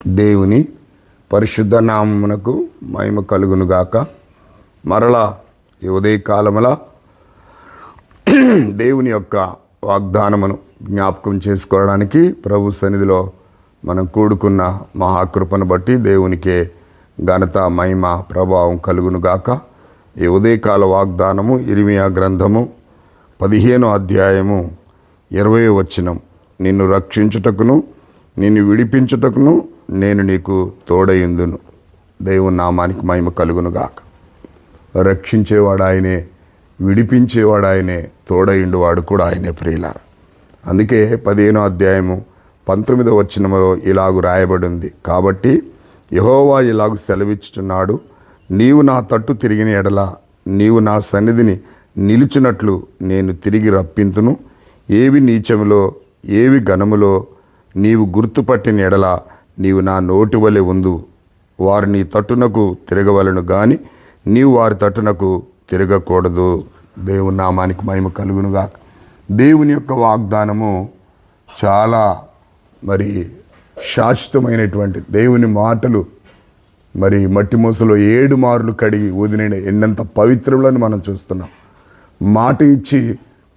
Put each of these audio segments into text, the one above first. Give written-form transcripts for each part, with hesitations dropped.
దేవుని పరిశుద్ధ నామమునకు మహిమ కలుగునుగాక. మరలా ఈ ఉదయకాలముల దేవుని యొక్క వాగ్దానమును జ్ఞాపకం చేసుకోవడానికి ప్రభు సన్నిధిలో మనం కూడుకున్న మహాకృపను బట్టి దేవునికే ఘనత మహిమ ప్రభావం కలుగునుగాక. ఈ ఉదయకాల వాగ్దానము ఇర్మీయా గ్రంథము 15వ అధ్యాయము 20వ వచనం. నిన్ను రక్షించుటకును నిన్ను విడిపించుటకును నేను నీకు తోడయుందును. దేవుని నామానికి మహిమ కలుగునుగాక. రక్షించేవాడు ఆయనే, విడిపించేవాడు ఆయనే, తోడయుండువాడు కూడా ఆయనే ప్రియులారా. అందుకే 15వ అధ్యాయము 19వ వచనములో ఇలాగు రాయబడి ఉంది. కాబట్టి యెహోవా ఇలాగు సెలవిచ్చుచున్నాడు, నీవు నా తట్టు తిరిగిన ఎడల నీవు నా సన్నిధిని నిలిచినట్లు నేను తిరిగి రప్పింతును. ఏవి నీచములో ఏవి ఘనములో నీవు గుర్తుపట్టిన ఎడల నీవు నా నోటి వలె ఉందు. వారు నీ తట్టునకు తిరగవలను గాని నీవు వారి తట్టునకు తిరగకూడదు. దేవుని నామానికి మహిమ కలుగునుగాక. దేవుని యొక్క వాగ్దానము చాలా శాశ్వతమైనటువంటి దేవుని మాటలు. మట్టి మూసలో 7 మార్లు కడిగి ఊదిన ఎన్నంత పవిత్రులను మనం చూస్తున్నాం. మాట ఇచ్చి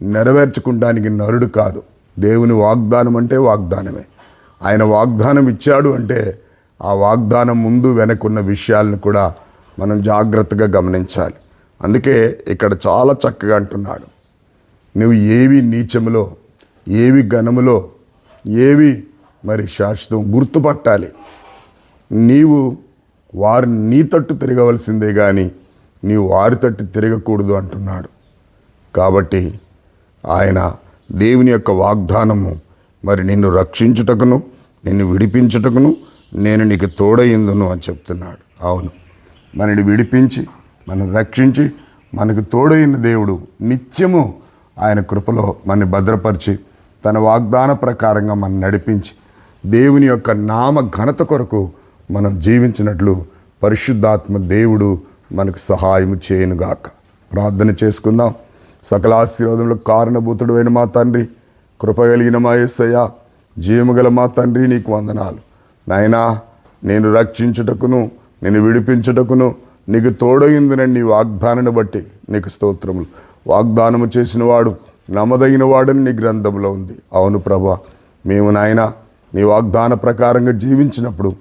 నెరవేర్చుకుంటానికి నరుడు కాదు. దేవుని వాగ్దానం అంటే వాగ్దానమే. ఆయన వాగ్దానం ఇచ్చాడు అంటే ఆ వాగ్దానం ముందు వెనకున్న విషయాలను కూడా మనం జాగ్రత్తగా గమనించాలి. అందుకే ఇక్కడ చాలా చక్కగా అంటున్నాడు, నువ్వు ఏవి నీచములో ఏవి ఘనములో ఏవి శాశ్వతం గుర్తుపట్టాలి. నీవు వారు నీ తట్టు తిరగవలసిందే కానీ నీవు వారి తట్టు తిరగకూడదు అంటున్నాడు. కాబట్టి ఆయన దేవుని యొక్క వాగ్దానము నిన్ను రక్షించుటకును నిన్ను విడిపించుటకును నేను నీకు తోడయిందును అని చెప్తున్నాడు. అవును, మనని విడిపించి మనం రక్షించి మనకు తోడైన దేవుడు నిత్యము ఆయన కృపలో మనని భద్రపరిచి తన వాగ్దాన ప్రకారంగా మనం నడిపించి దేవుని యొక్క నామ ఘనత కొరకు మనం జీవించినట్లు పరిశుద్ధాత్మ దేవుడు మనకు సహాయం చేయనుగాక. ప్రార్థన చేసుకుందాం. సకల ఆశీర్వాదములకు కారణభూతుడు అయిన మా తండ్రి, కృప కలిగిన మా యేసయ్య, జీవము గల మా తండ్రి, నీకు వందనాలు నాయనా. నేను రక్షించుటకును నేను విడిపించుటకును నీకు తోడయిందునని నీ వాగ్దానాన్ని బట్టి నీకు స్తోత్రములు. వాగ్దానము చేసిన వాడు నమ్మదగిన వాడని నీ గ్రంథంలో ఉంది. అవును ప్రభా, మేము నాయనా నీ వాగ్దాన ప్రకారంగా జీవించినప్పుడు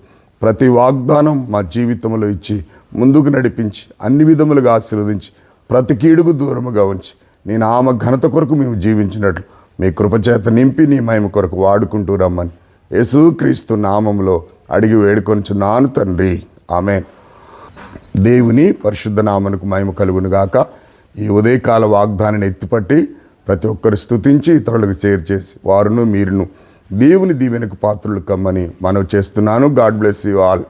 ప్రతి వాగ్దానం మా జీవితంలో ఇచ్చి ముందుకు నడిపించి అన్ని విధములుగా ఆశీర్వదించి ప్రతి కీడుకు దూరముగా ఉంచి నీ నామ ఘనత కొరకు మేము జీవించినట్లు మీ కృపచేత నింపి నీ మహిమ కొరకు వాడుకుంటూ రమ్మని యేసుక్రీస్తు నామములో అడిగి వేడుకొనుచున్నాను తండ్రి, ఆమేన్. దేవుని పరిశుద్ధ నామమునకు మహిమ కలుగునుగాక. ఈ ఉదయకాల వాగ్దానాన్ని ఎత్తిపట్టి ప్రతి ఒక్కరు స్తుతించి ఇతరులకు చేర్చేసి వారును మీరును దేవుని దీవెనకు పాత్రలు కమ్మని మనవి చేస్తున్నాను. God bless you all.